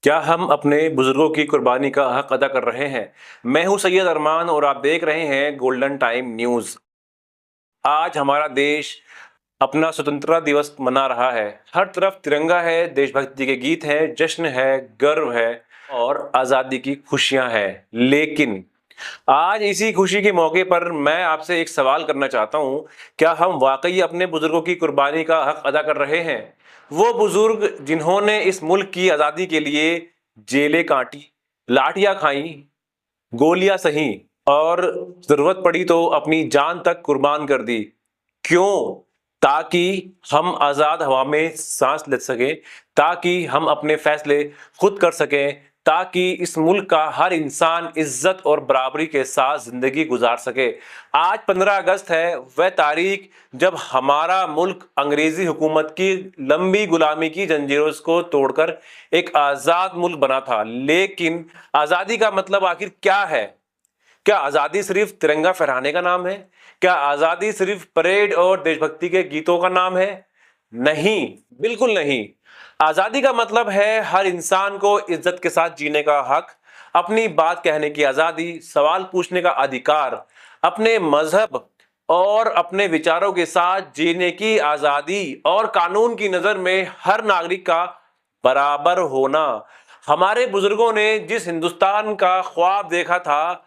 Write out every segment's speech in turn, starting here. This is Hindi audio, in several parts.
क्या हम अपने बुजुर्गों की कुर्बानी का हक अदा कर रहे हैं? मैं हूं सैयद अरमान और आप देख रहे हैं गोल्डन टाइम न्यूज़। आज हमारा देश अपना स्वतंत्रता दिवस मना रहा है। हर तरफ तिरंगा है, देशभक्ति के गीत हैं, जश्न है, गर्व है और आज़ादी की खुशियां हैं। लेकिन आज इसी खुशी के मौके पर मैं आपसे एक सवाल करना चाहता हूं, क्या हम वाकई अपने बुजुर्गों की कुर्बानी का हक अदा कर रहे हैं? वो बुजुर्ग जिन्होंने इस मुल्क की आज़ादी के लिए जेलें काटी, लाठियां खाई, गोलियां सही और जरूरत पड़ी तो अपनी जान तक कुर्बान कर दी। क्यों? ताकि हम आजाद हवा में सांस ले सकें, ताकि हम अपने फैसले खुद कर सकें, ताकि इस मुल्क का हर इंसान इज्जत और बराबरी के साथ जिंदगी गुजार सके। आज 15 अगस्त है, वह तारीख जब हमारा मुल्क अंग्रेजी हुकूमत की लंबी गुलामी की जंजीरों को तोड़कर एक आजाद मुल्क बना था। लेकिन आजादी का मतलब आखिर क्या है? क्या आजादी सिर्फ तिरंगा फहराने का नाम है? क्या आजादी सिर्फ परेड और देशभक्ति के गीतों का नाम है? नहीं, बिल्कुल नहीं। आजादी का मतलब है हर इंसान को इज्जत के साथ जीने का हक, अपनी बात कहने की आजादी, सवाल पूछने का अधिकार, अपने मजहब और अपने विचारों के साथ जीने की आजादी और कानून की नजर में हर नागरिक का बराबर होना। हमारे बुजुर्गों ने जिस हिंदुस्तान का ख्वाब देखा था,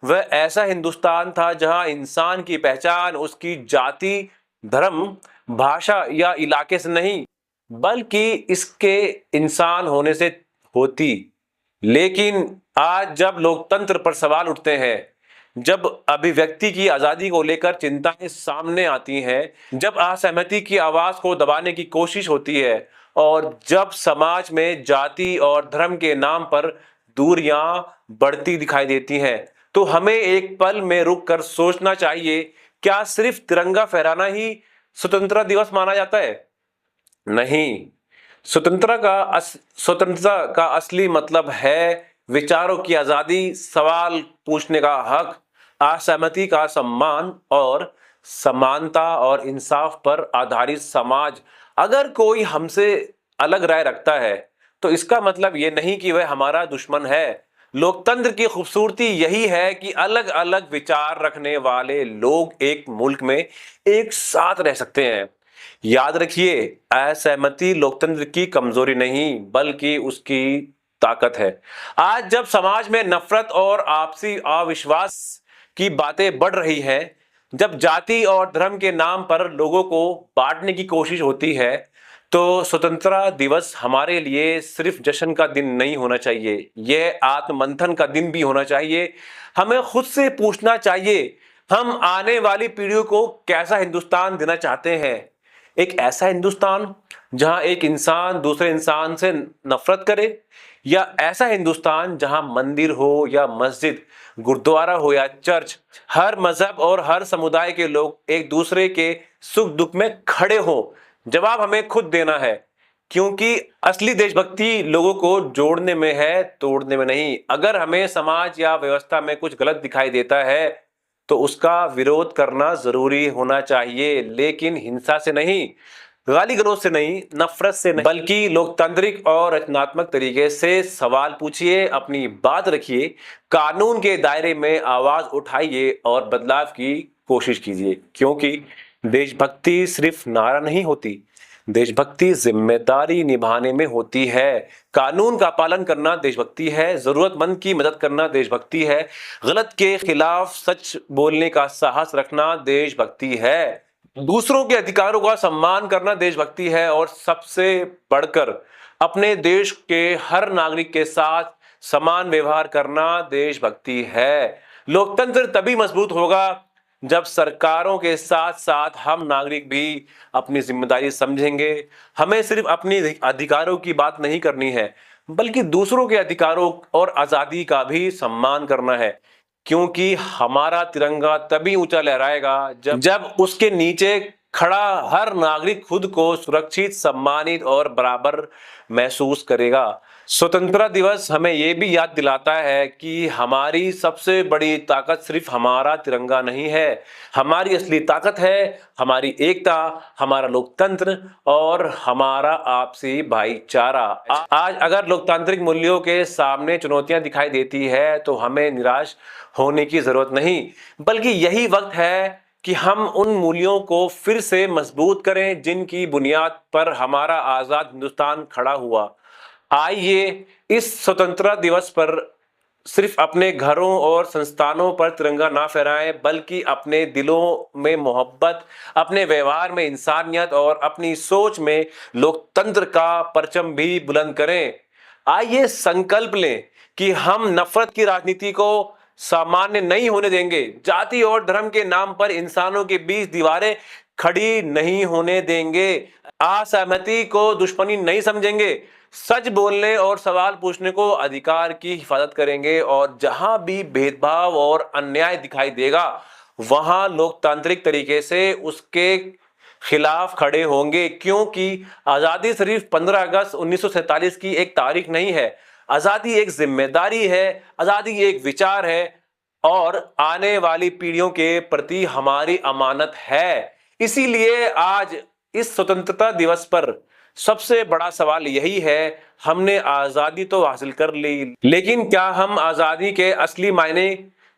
वह ऐसा हिंदुस्तान था जहां इंसान की पहचान उसकी जाति, धर्म, भाषा या इलाके से नहीं, बल्कि इसके इंसान होने से होती। लेकिन आज जब लोकतंत्र पर सवाल उठते हैं, जब अभिव्यक्ति की आजादी को लेकर चिंताएं सामने आती हैं, जब असहमति की आवाज को दबाने की कोशिश होती है और जब समाज में जाति और धर्म के नाम पर दूरियां बढ़ती दिखाई देती हैं, तो हमें एक पल में रुक कर सोचना चाहिए, क्या सिर्फ तिरंगा फहराना ही स्वतंत्रता दिवस माना जाता है? नहीं। स्वतंत्रता का असली मतलब है विचारों की आजादी, सवाल पूछने का हक, असहमति का सम्मान और समानता और इंसाफ पर आधारित समाज। अगर कोई हमसे अलग राय रखता है, तो इसका मतलब ये नहीं कि वह हमारा दुश्मन है। लोकतंत्र की खूबसूरती यही है कि अलग अलग विचार रखने वाले लोग एक मुल्क में एक साथ रह सकते हैं। याद रखिए, असहमति लोकतंत्र की कमजोरी नहीं, बल्कि उसकी ताकत है। आज जब समाज में नफरत और आपसी अविश्वास की बातें बढ़ रही हैं, जब जाति और धर्म के नाम पर लोगों को बांटने की कोशिश होती है, तो स्वतंत्रता दिवस हमारे लिए सिर्फ जश्न का दिन नहीं होना चाहिए, यह आत्ममंथन का दिन भी होना चाहिए। हमें खुद से पूछना चाहिए, हम आने वाली पीढ़ियों को कैसा हिंदुस्तान देना चाहते हैं? एक ऐसा हिंदुस्तान जहां एक इंसान दूसरे इंसान से नफरत करे, या ऐसा हिंदुस्तान जहां मंदिर हो या मस्जिद, गुरुद्वारा हो या चर्च, हर मजहब और हर समुदाय के लोग एक दूसरे के सुख दुख में खड़े हो? जवाब हमें खुद देना है, क्योंकि असली देशभक्ति लोगों को जोड़ने में है, तोड़ने में नहीं। अगर हमें समाज या व्यवस्था में कुछ गलत दिखाई देता है, तो उसका विरोध करना जरूरी होना चाहिए, लेकिन हिंसा से नहीं, गाली गलौज से नहीं, नफरत से नहीं, बल्कि लोकतांत्रिक और रचनात्मक तरीके से सवाल पूछिए, अपनी बात रखिए, कानून के दायरे में आवाज उठाइए और बदलाव की कोशिश कीजिए। क्योंकि देशभक्ति सिर्फ नारा नहीं होती, देशभक्ति जिम्मेदारी निभाने में होती है। कानून का पालन करना देशभक्ति है, जरूरतमंद की मदद करना देशभक्ति है, गलत के खिलाफ सच बोलने का साहस रखना देशभक्ति है, दूसरों के अधिकारों का सम्मान करना देशभक्ति है और सबसे बढ़कर अपने देश के हर नागरिक के साथ समान व्यवहार करना देशभक्ति है। लोकतंत्र तभी मजबूत होगा जब सरकारों के साथ साथ हम नागरिक भी अपनी जिम्मेदारी समझेंगे। हमें सिर्फ अपने अधिकारों की बात नहीं करनी है, बल्कि दूसरों के अधिकारों और आजादी का भी सम्मान करना है। क्योंकि हमारा तिरंगा तभी ऊंचा लहराएगा जब उसके नीचे खड़ा हर नागरिक खुद को सुरक्षित, सम्मानित और बराबर महसूस करेगा। स्वतंत्रता दिवस हमें ये भी याद दिलाता है कि हमारी सबसे बड़ी ताकत सिर्फ हमारा तिरंगा नहीं है। हमारी असली ताकत है हमारी एकता, हमारा लोकतंत्र और हमारा आपसी भाईचारा। आज अगर लोकतांत्रिक मूल्यों के सामने चुनौतियां दिखाई देती है तो हमें निराश होने की जरूरत नहीं, बल्कि यही वक्त है कि हम उन मूल्यों को फिर से मजबूत करें जिनकी बुनियाद पर हमारा आजाद हिंदुस्तान खड़ा हुआ। आइए इस स्वतंत्रता दिवस पर सिर्फ अपने घरों और संस्थानों पर तिरंगा ना फहराएं, बल्कि अपने दिलों में मोहब्बत, अपने व्यवहार में इंसानियत और अपनी सोच में लोकतंत्र का परचम भी बुलंद करें। आइए संकल्प लें कि हम नफरत की राजनीति को सामान्य नहीं होने देंगे। जाति और धर्म के नाम पर इंसानों के बीच दीवारें खड़ी नहीं होने देंगे। असहमति को दुश्मनी नहीं समझेंगे। सच बोलने और सवाल पूछने को अधिकार की हिफाजत करेंगे और जहां भी भेदभाव और अन्याय दिखाई देगा वहां लोकतांत्रिक तरीके से उसके खिलाफ खड़े होंगे, क्योंकि आजादी सिर्फ 15 अगस्त 1947 की एक तारीख नहीं है। आजादी एक जिम्मेदारी है, आजादी एक विचार है और आने वाली पीढ़ियों के प्रति हमारी अमानत है। इसीलिए आज इस स्वतंत्रता दिवस पर सबसे बड़ा सवाल यही है, हमने आजादी तो हासिल कर ली, लेकिन क्या हम आजादी के असली मायने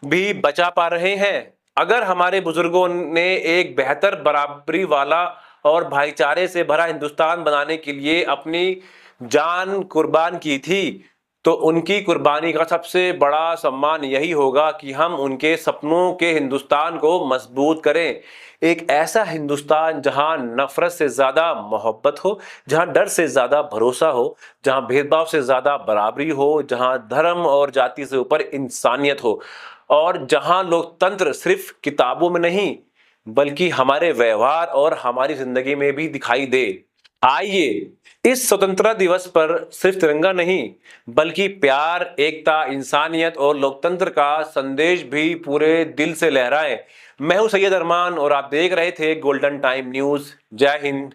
भी बचा पा रहे हैं? अगर हमारे बुजुर्गों ने एक बेहतर, बराबरी वाला और भाईचारे से भरा हिंदुस्तान बनाने के लिए अपनी जान कुर्बान की थी, तो उनकी कुर्बानी का सबसे बड़ा सम्मान यही होगा कि हम उनके सपनों के हिंदुस्तान को मजबूत करें। एक ऐसा हिंदुस्तान जहां नफरत से ज्यादा मोहब्बत हो, जहां डर से ज्यादा भरोसा हो, जहां भेदभाव से ज्यादा बराबरी हो, जहां धर्म और जाति से ऊपर इंसानियत हो और जहां लोकतंत्र सिर्फ किताबों में नहीं बल्कि हमारे व्यवहार और हमारी जिंदगी में भी दिखाई दे। आइए इस स्वतंत्रता दिवस पर सिर्फ तिरंगा नहीं बल्कि प्यार, एकता, इंसानियत और लोकतंत्र का संदेश भी पूरे दिल से लहराएं। मैं हूं सैयद अरमान और आप देख रहे थे गोल्डन टाइम न्यूज। जय हिंद।